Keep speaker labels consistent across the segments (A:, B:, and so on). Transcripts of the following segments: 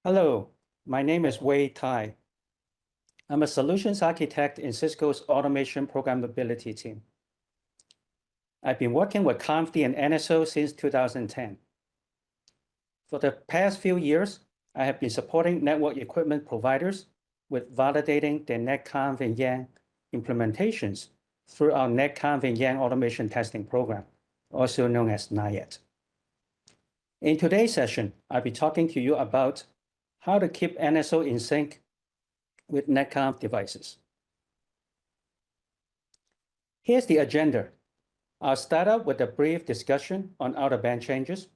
A: Hello, my name is Wai Tai. I'm a solutions architect in Cisco's automation programmability team. I've been working with CONFD and NSO since 2010. For the past few years, I have been supporting network equipment providers with validating their NETCONF and YANG implementations through our NETCONF and YANG automation testing program, also known as NIAT. In today's session, I'll be talking to you about how to keep NSO in sync with NETCONF devices. Here's the agenda. I'll start out with a brief discussion on out-of-band changes.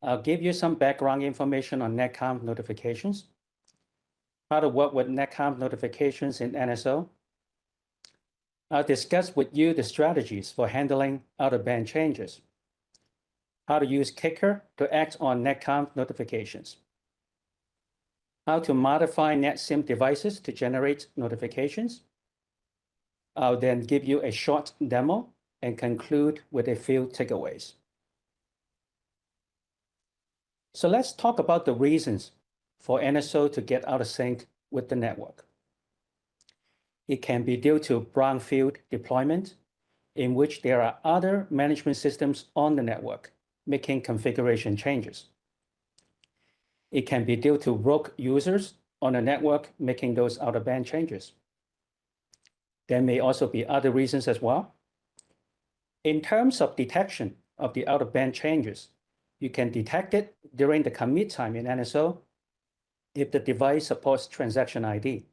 A: I'll give you some background information on NETCONF notifications, how to work with NETCONF notifications in NSO. I'll discuss with you the strategies for handling out-of-band changes, how to use Kicker to act on NETCONF notifications, how to modify NetSIM devices to generate notifications. I'll then give you a short demo and conclude with a few takeaways. So let's talk about the reasons for NSO to get out of sync with the network. It can be due to brownfield deployment, in which there are other management systems on the network making configuration changes. It can be due to rogue users on the network making those out-of-band changes. There may also be other reasons as well. In terms of detection of the out-of-band changes, you can detect it during the commit time in NSO if the device supports transaction ID.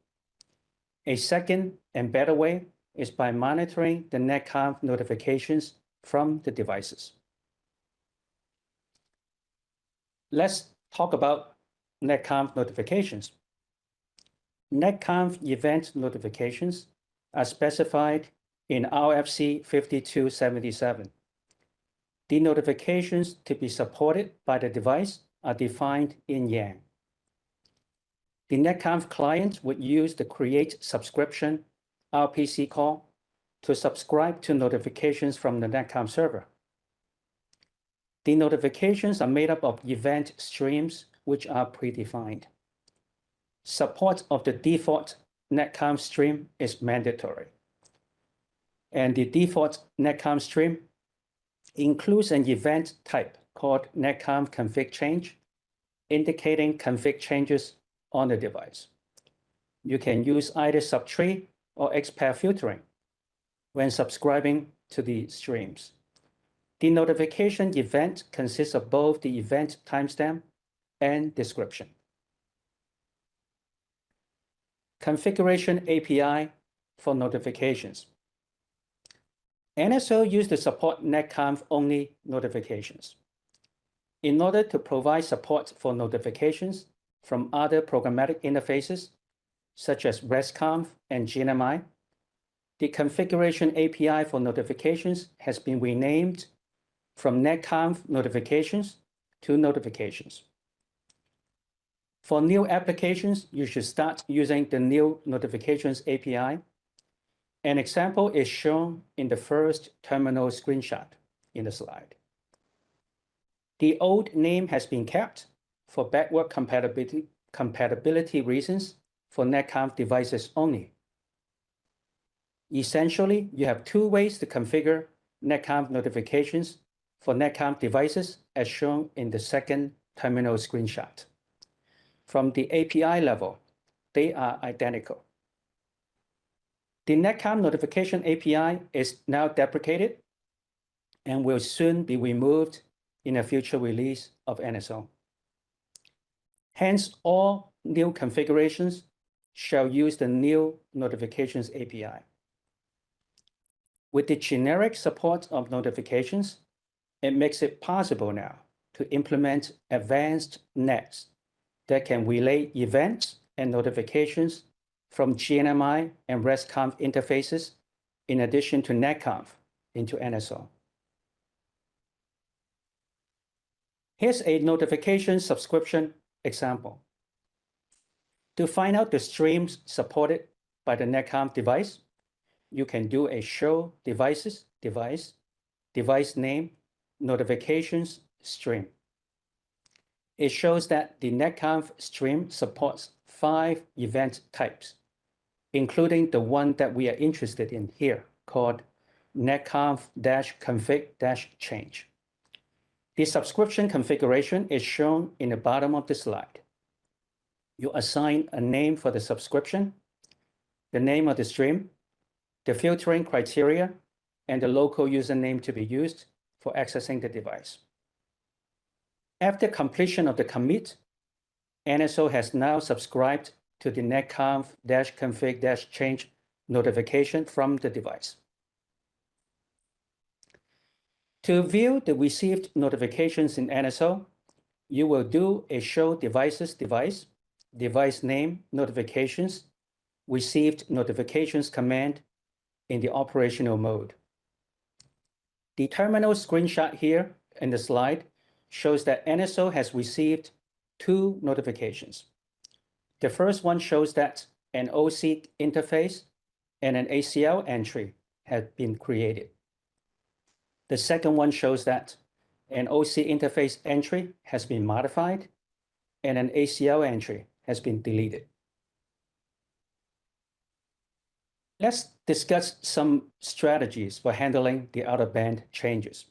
A: A second and better way is by monitoring the NETCONF notifications from the devices. Let's talk about NETCONF notifications. NETCONF event notifications are specified in RFC 5277. The notifications to be supported by the device are defined in YANG. The NETCONF client would use the create subscription RPC call to subscribe to notifications from the NETCONF server. The notifications are made up of event streams which are predefined. Support of the default NETCONF stream is mandatory. And the default NETCONF stream includes an event type called NETCONF config change, indicating config changes on the device. You can use either subtree or XPath filtering when subscribing to the streams. The notification event consists of both the event timestamp and description. Configuration API for notifications. NSO used to support NETCONF only notifications. In order to provide support for notifications from other programmatic interfaces, such as RESTconf and GNMI, the configuration API for notifications has been renamed from NETCONF notifications to notifications. For new applications, you should start using the new notifications API. An example is shown in the first terminal screenshot in the slide. The old name has been kept for backward compatibility reasons for NETCONF devices only. Essentially, you have two ways to configure NETCONF notifications for NETCONF devices as shown in the second terminal screenshot. From the API level, they are identical. The NETCONF notification API is now deprecated and will soon be removed in a future release of NSO. Hence, all new configurations shall use the new notifications API. With the generic support of notifications, it makes it possible now to implement advanced nets that can relay events and notifications from GNMI and RESTconf interfaces, in addition to NETCONF, into NSO. Here's a notification subscription example. To find out the streams supported by the NETCONF device, you can do a show devices, device name, notifications stream. it shows that the NETCONF stream supports 5 event types, including the one that we are interested in here, called netconf-config-change. The subscription configuration is shown in the bottom of the slide. You assign a name for the subscription, the name of the stream, the filtering criteria, and the local username to be used for accessing the device. After completion of the commit, NSO has now subscribed to the netconf-config-change notification from the device. To view the received notifications in NSO, you will do a show devices device, device name notifications, received notifications command in the operational mode. The terminal screenshot here in the slide shows that NSO has received 2 notifications. The first one shows that an OC interface and an ACL entry have been created. The second one shows that an OC interface entry has been modified and an ACL entry has been deleted. Let's discuss some strategies for handling the out-of-band changes.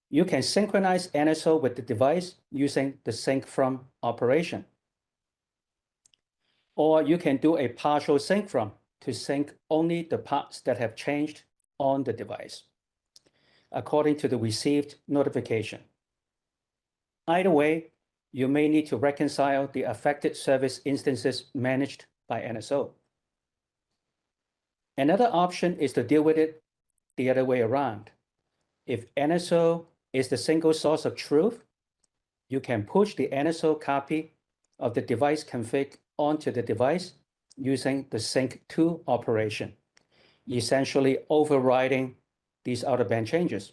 A: You can synchronize NSO with the device using the sync from operation. Or you can do a partial sync from to sync only the parts that have changed on the device, according to the received notification. Either way, you may need to reconcile the affected service instances managed by NSO. Another option is to deal with it the other way around. If NSO is the single source of truth, you can push the NSO copy of the device config onto the device using the sync to operation, essentially overriding these out-of-band changes.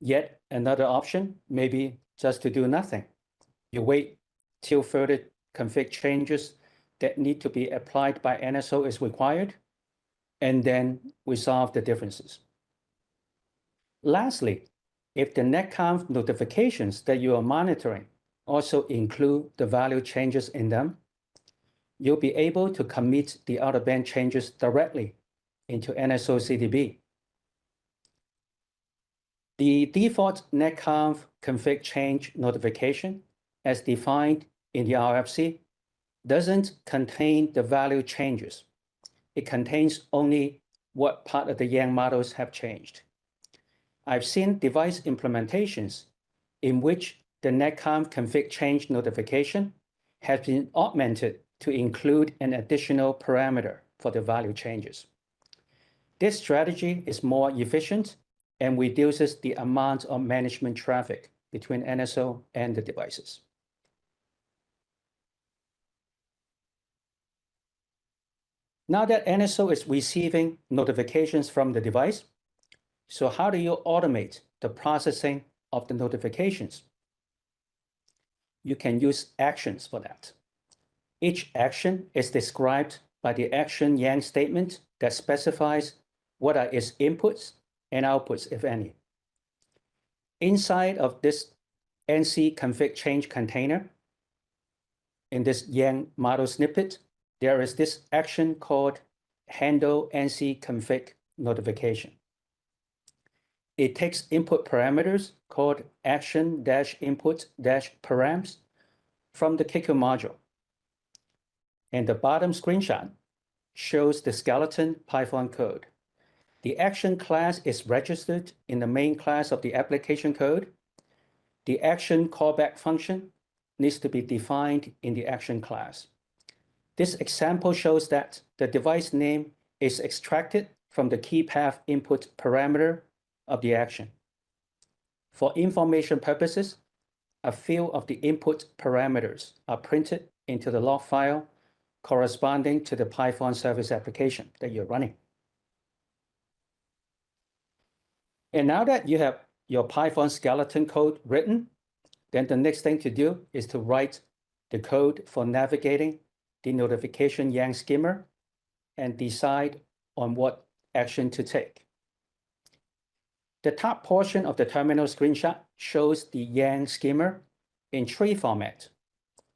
A: Yet another option may be just to do nothing. You wait till further config changes that need to be applied by NSO is required, and then resolve the differences. Lastly, if the NETCONF notifications that you are monitoring also include the value changes in them, you'll be able to commit the out-of-band changes directly into NSO CDB. The default NETCONF config change notification, as defined in the RFC, doesn't contain the value changes. It contains only what part of the Yang models have changed. I've seen device implementations in which the NETCONF config change notification has been augmented to include an additional parameter for the value changes. This strategy is more efficient and reduces the amount of management traffic between NSO and the devices. Now that NSO is receiving notifications from the device, so how do you automate the processing of the notifications? You can use actions for that. Each action is described by the action Yang statement that specifies what are its inputs and outputs, if any. Inside of this NC config change container, in this Yang model snippet, there is this action called handle NC config notification. It takes input parameters called action-input-params from the KQ module. And the bottom screenshot shows the skeleton Python code. The action class is registered in the main class of the application code. The action callback function needs to be defined in the action class. This example shows that the device name is extracted from the key path input parameter of the action. For information purposes, a few of the input parameters are printed into the log file corresponding to the Python service application that you're running. And now that you have your Python skeleton code written, then the next thing to do is to write the code for navigating the notification Yang schema and decide on what action to take. The top portion of the terminal screenshot shows the Yang schema in tree format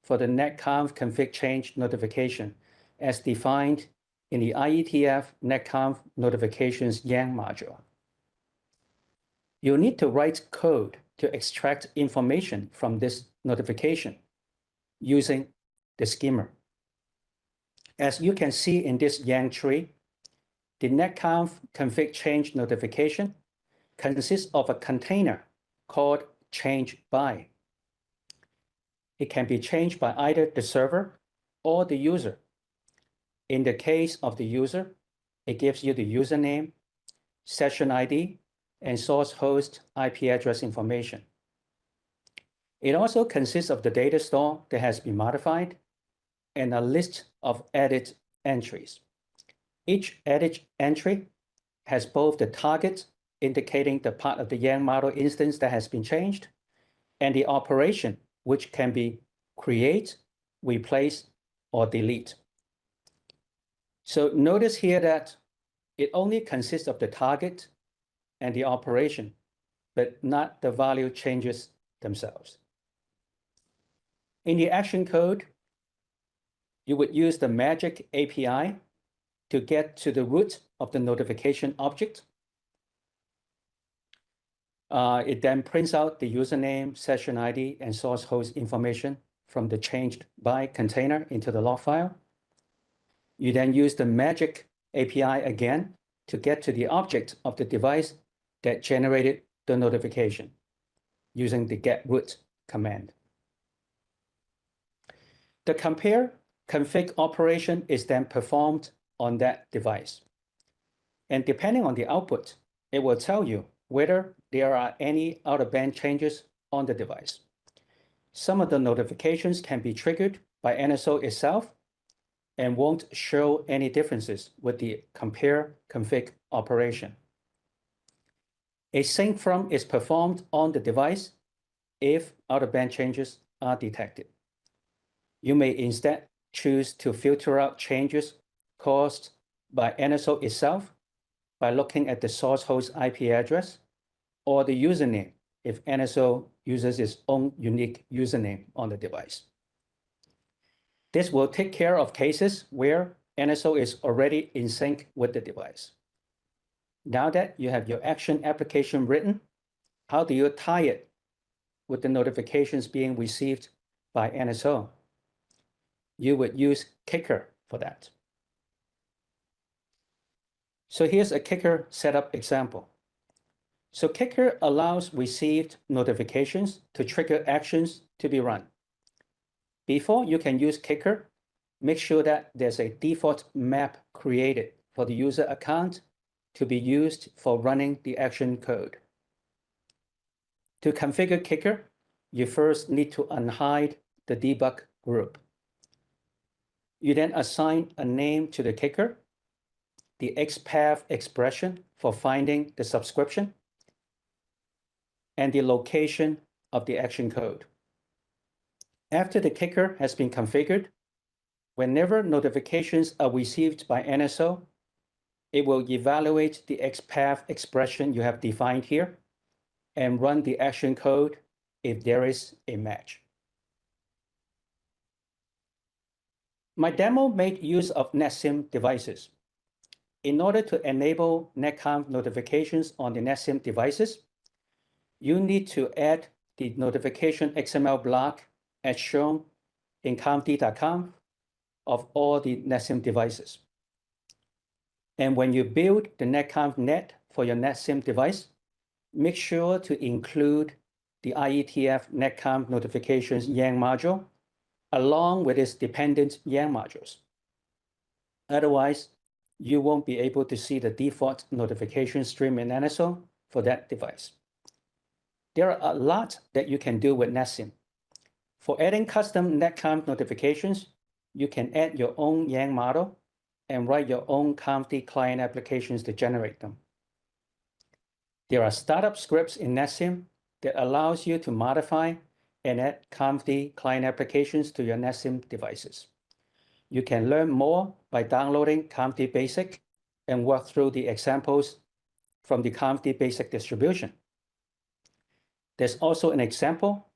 A: for the NETCONF config change notification as defined in the IETF NETCONF notifications Yang module. You need to write code to extract information from this notification using the schema. As you can see in this Yang tree, the NETCONF config change notification consists of a container called change by. It can be changed by either the server or the user. In the case of the user, it gives you the username, session ID, and source host IP address information. It also consists of the data store that has been modified and a list of edit entries. Each edit entry has both the target indicating the part of the Yang model instance that has been changed and the operation which can be create, replace, or delete. So notice here that it only consists of the target and the operation, but not the value changes themselves. In the action code, you would use the magic API to get to the root of the notification object. It then prints out the username, session ID, and source host information from the changed by container into the log file. You then use the magic API again to get to the object of the device that generated the notification using the get root command. The compare config operation is then performed on that device. And depending on the output, it will tell you whether there are any out-of-band changes on the device. Some of the notifications can be triggered by NSO itself and won't show any differences with the compare config operation. A sync from is performed on the device if out-of-band changes are detected. You may instead choose to filter out changes caused by NSO itself by looking at the source host IP address or the username if NSO uses its own unique username on the device. This will take care of cases where NSO is already in sync with the device. Now that you have your action application written, how do you tie it with the notifications being received by NSO? You would use Kicker for that. So here's a Kicker setup example. So Kicker allows received notifications to trigger actions to be run. Before you can use Kicker, make sure that there's a default map created for the user account to be used for running the action code. To configure Kicker, you first need to unhide the debug group. You then assign a name to the Kicker, the XPath expression for finding the subscription, and the location of the action code. After the Kicker has been configured, whenever notifications are received by NSO, it will evaluate the XPath expression you have defined here and run the action code if there is a match. My demo made use of NetSim devices. In order to enable NETCONF notifications on the NetSim devices, you need to add the notification XML block as shown in confd.conf of all the NetSim devices. And when you build the NETCONF net for your NetSim device, make sure to include the IETF NETCONF notifications Yang module along with its dependent Yang modules. Otherwise, you won't be able to see the default notification stream in NSO for that device. There are a lot that you can do with NetSim. For adding custom NETCONF notifications, you can add your own Yang model and write your own confd client applications to generate them. There are startup scripts in NetSim that allows you to modify and add confd client applications to your NetSim devices. You can learn more by downloading confd basic and work through the examples from the ConfD basic distribution. There's also an example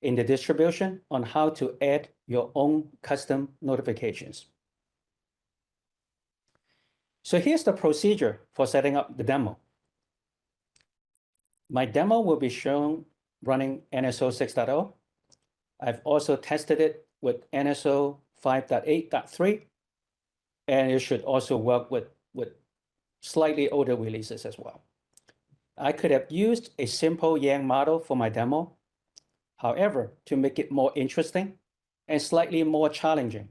A: in the distribution on how to add your own custom notifications. So here's the procedure for setting up the demo. My demo will be shown running NSO 6.0. I've also tested it with NSO 5.8.3, and it should also work with slightly older releases as well. I could have used a simple Yang model for my demo. However, to make it more interesting and slightly more challenging,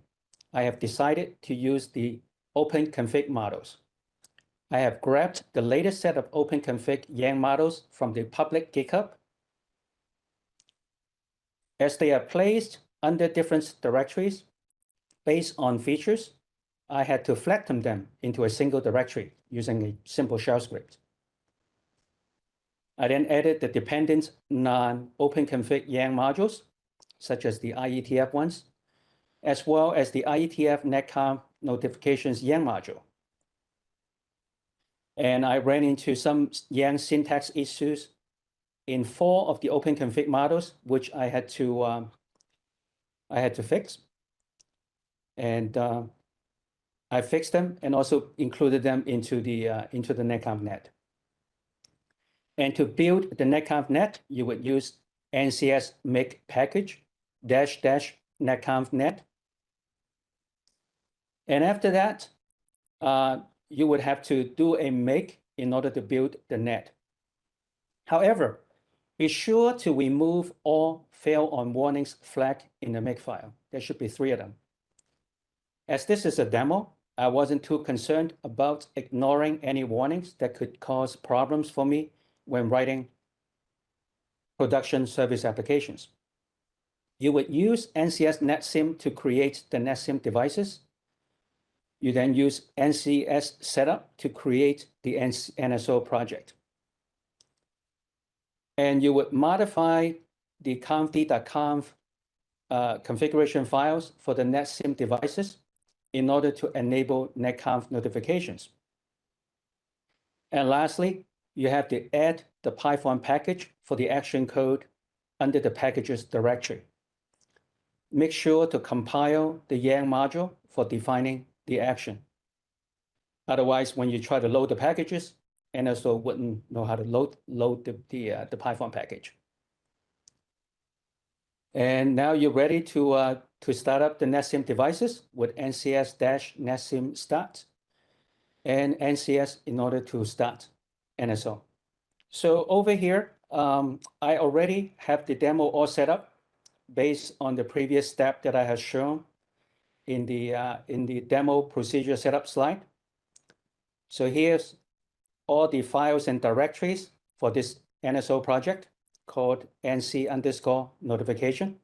A: I have decided to use the OpenConfig models. I have grabbed the latest set of OpenConfig Yang models from the public GitHub. As they are placed under different directories based on features, I had to flatten them into a single directory using a simple shell script. I then added the dependent non-OpenConfig Yang modules, such as the IETF ones, as well as the IETF NETCONF notifications Yang module. And I ran into some Yang syntax issues in 4 of the OpenConfig models, which I had to fix. And I fixed them and also included them into the NetConf net. And to build the NetConf net, you would use NCS make package -- netconf net. And after that, you would have to do a make in order to build the net. However, be sure to remove all fail on warnings flag in the make file. There should be 3 of them. As this is a demo, I wasn't too concerned about ignoring any warnings that could cause problems for me when writing production service applications. You would use NCS NetSim to create the NetSim devices. You then use NCS setup to create the NSO project. And you would modify the confd.conf configuration files for the NetSim devices in order to enable NetConf notifications. And lastly, you have to add the Python package for the action code under the packages directory. Make sure to compile the Yang module for defining the action. Otherwise, when you try to load the packages, NSO wouldn't know how to load the Python package. And now you're ready to start up the NetSim devices with NCS-netsim start and NCS in order to start NSO. So over here, I already have the demo all set up based on the previous step that I have shown in the demo procedure setup slide. So here's all the files and directories for this NSO project called nc_notification.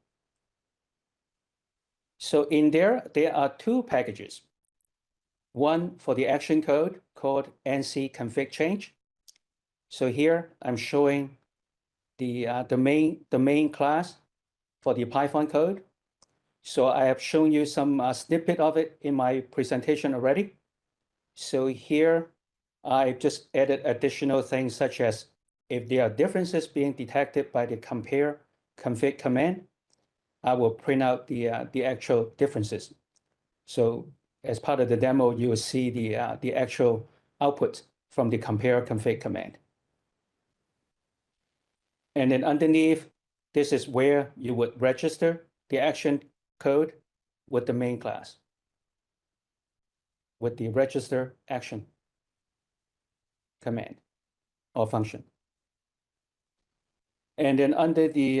A: So in there are 2 packages. One for the action code called nc-config change. So here I'm showing the main class for the Python code. So I have shown you some snippet of it in my presentation already. So here I just added additional things such as if there are differences being detected by the compare config command, I will print out the actual differences. So as part of the demo, you will see the actual output from the compare config command. And then underneath, this is where you would register the action code with the main class, with the register action command or function. And then under the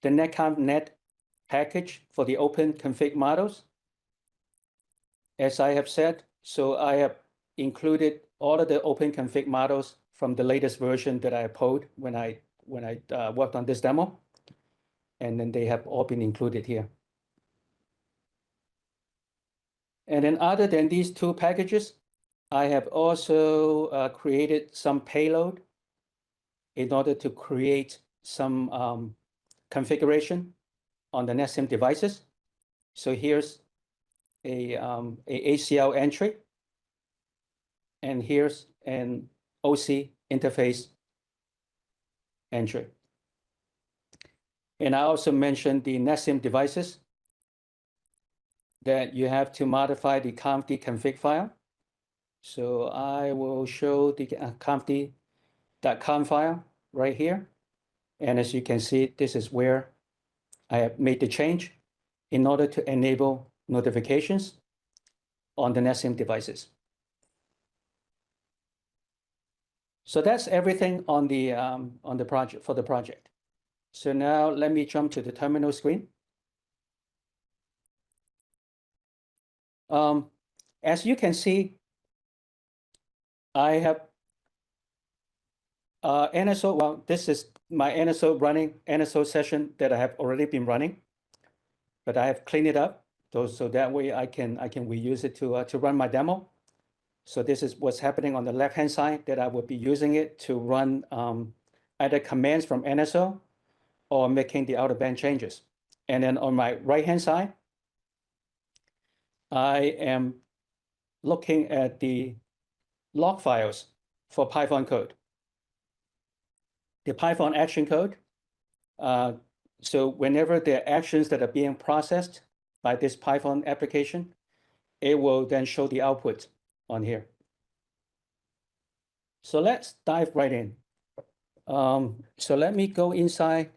A: NetConf net package for the OpenConfig models, as I have said, so I have included all of the OpenConfig models from the latest version that I pulled when I worked on this demo, and then they have all been included here. And then other than these 2 packages, I have also created some payload in order to create some configuration on the NetSim devices. So here's a ACL entry, and here's and OC interface entry. And I also mentioned the NetSim devices that you have to modify the confd.config file. So I will show the confd.com file right here. And as you can see, this is where I have made the change in order to enable notifications on the NetSim devices. So that's everything on the project for the project. So now let me jump to the terminal screen. As you can see, I have NSO. Well, this is my NSO session that I have already been running, but I have cleaned it up so that way I can reuse it to run my demo. So this is what's happening on the left-hand side, that I will be using it to run either commands from NSO or making the out-of-band changes. And then on my right-hand side, I am looking at the log files for Python code. The Python action code. So whenever there are actions that are being processed by this Python application, it will then show the output on here. So let's dive right in. So let me go inside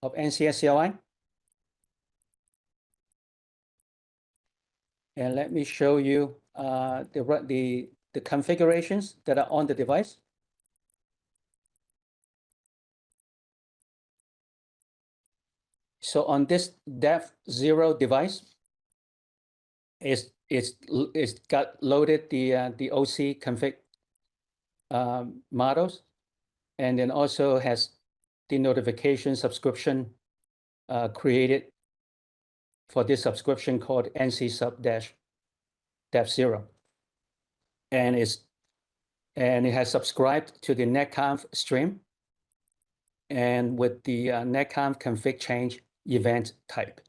A: of NCS CLI. And let me show you the configurations that are on the device. So on this dev0 device, it's got loaded the OC config models, and then also has the notification subscription created for this subscription called NC sub -dev0, and it has subscribed to the NetConf stream, and with the NetConf config change event type,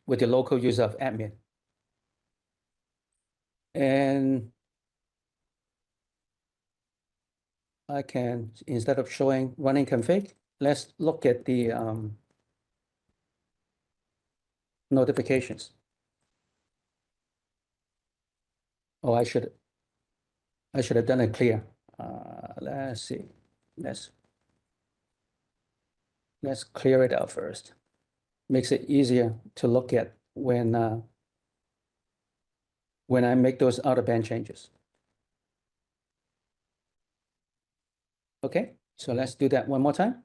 A: with the local user of admin. And I can, instead of showing running config, let's look at the notifications. Oh, I should have done it clear. Let's see. Let's clear it out first. Makes it easier to look at when I make those out-of-band changes. Okay, so let's do that one more time.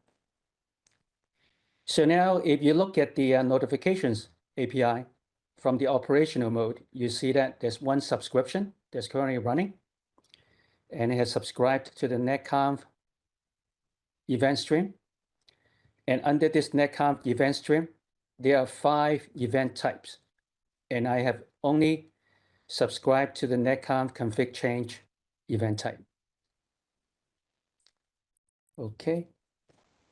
A: So now if you look at the notifications API from the operational mode, you see that there's one subscription that's currently running, and it has subscribed to the NetConf event stream. And under this NetConf event stream, there are 5 event types, and I have only subscribed to the NetConf config change event type. Okay,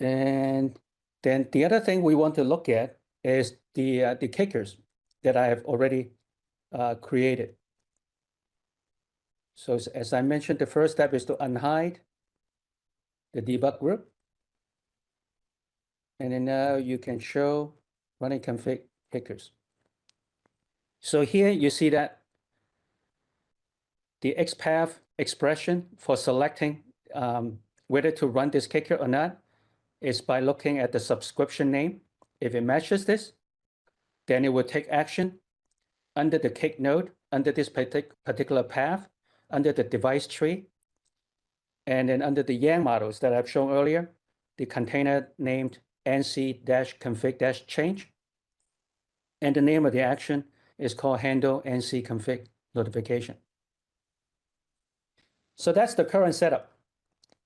A: and then the other thing we want to look at is the kickers that I have already created. So as I mentioned, the first step is to unhide the debug group. And then now you can show running config kickers. So here you see that the XPath expression for selecting whether to run this kicker or not is by looking at the subscription name. If it matches this, then it will take action under the kick node, under this particular path, under the device tree, and then under the YANG models that I've shown earlier, the container named nc-config-change, and the name of the action is called handle nc-config notification. So that's the current setup,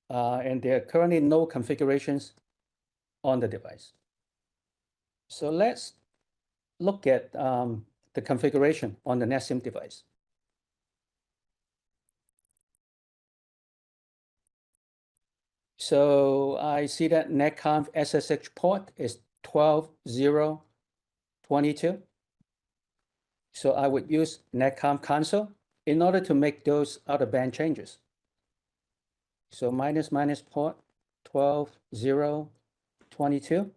A: and there are currently no configurations on the device. So let's look at the configuration on the NetSim device. So I see that NetConf SSH port is 12.0.22. So I would use NetConf console in order to make those out-of-band changes. So minus port 12, 0, 22.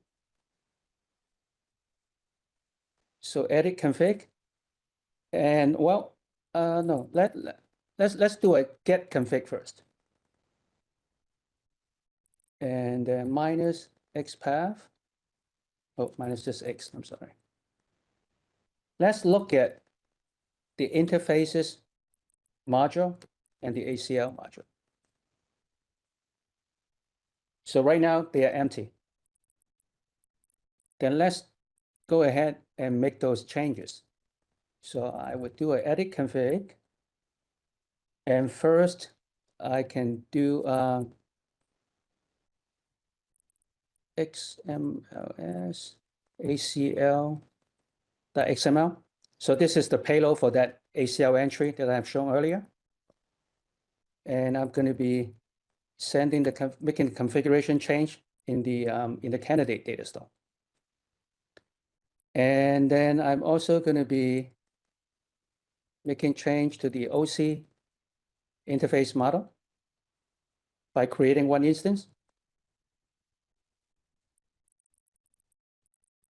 A: So edit config. And well, no, let's do a get config first. And then minus XPath. Oh, minus just X, I'm sorry. Let's look at the interfaces module and the ACL module. So right now they are empty. Then let's go ahead and make those changes. So I would do an edit config. And first I can do XMLS ACL.xml. So this is the payload for that ACL entry that I've shown earlier. And I'm going to be sending making the configuration change in the candidate data store. And then I'm also going to be making change to the OC interface model by creating one instance.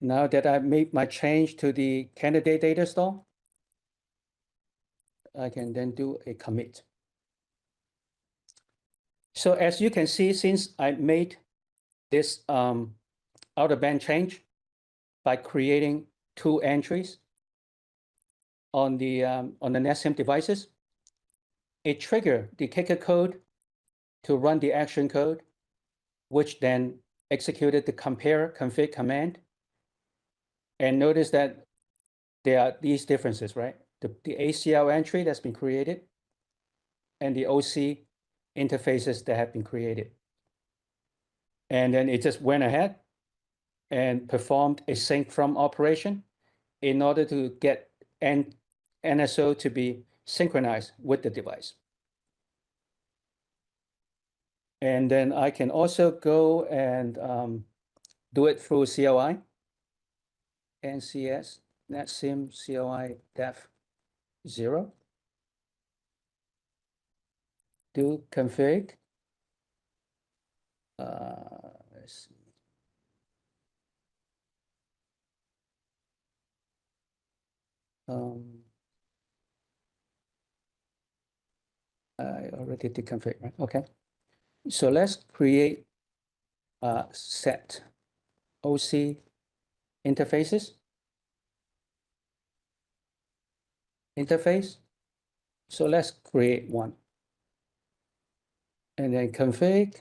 A: Now that I've made my change to the candidate data store, I can then do a commit. So as you can see, since I made this out-of-band change by creating two entries on the NetSim devices, it triggered the kicker code to run the action code, which then executed the compare config command. And notice that there are these differences, right? The ACL entry that's been created and the OC interfaces that have been created. And then it just went ahead and performed a sync from operation in order to get NSO to be synchronized with the device. And then I can also go and do it through CLI, NCS, NetSim CLI def 0. Do config. Let's see. I already did config, right? Okay. So let's create a set OC interfaces. Interface. So let's create one. And then config,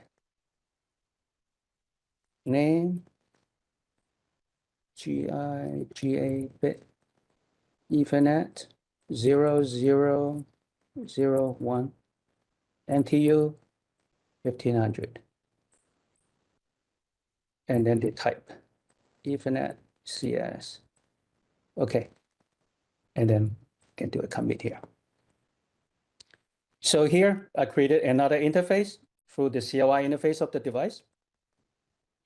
A: name, GA bit, Ethernet 0001, NTU 1500. And then the type, Ethernet CS. Okay. And then can do a commit here. So here I created another interface through the CLI interface of the device.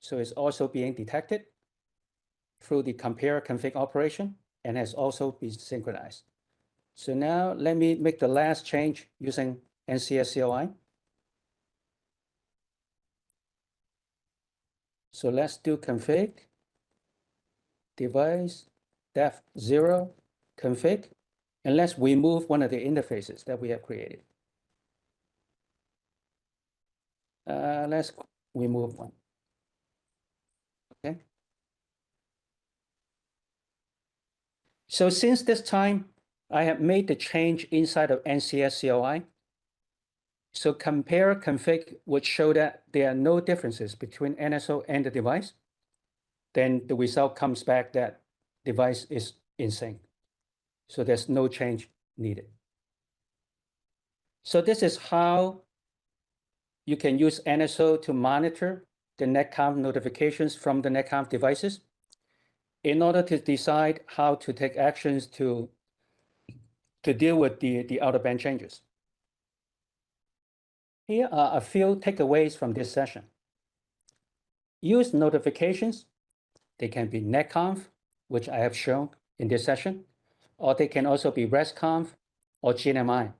A: So it's also being detected through the compare config operation and has also been synchronized. So now let me make the last change using NCS CLI. So let's do config, device, def 0, config, and let's remove one of the interfaces that we have created. Let's remove one. Okay. So since this time, I have made the change inside of NCS CLI. So compare config would show that there are no differences between NSO and the device. Then the result comes back that device is in sync. So there's no change needed. So this is how you can use NSO to monitor the NetConf notifications from the NetConf devices in order to decide how to take actions to deal with the out-of-band changes. Here are a few takeaways from this session. Use notifications. They can be NetConf, which I have shown in this session, or they can also be RESTConf or GNMI.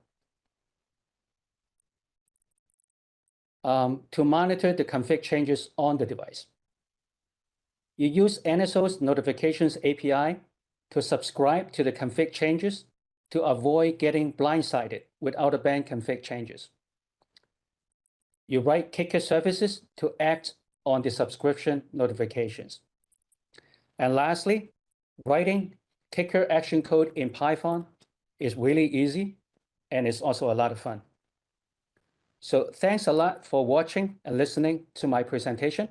A: To monitor the config changes on the device. You use NSO's notifications API to subscribe to the config changes to avoid getting blindsided with out-of-band config changes. You write Kicker services to act on the subscription notifications. And lastly, writing Kicker action code in Python is really easy, and it's also a lot of fun. So thanks a lot for watching and listening to my presentation.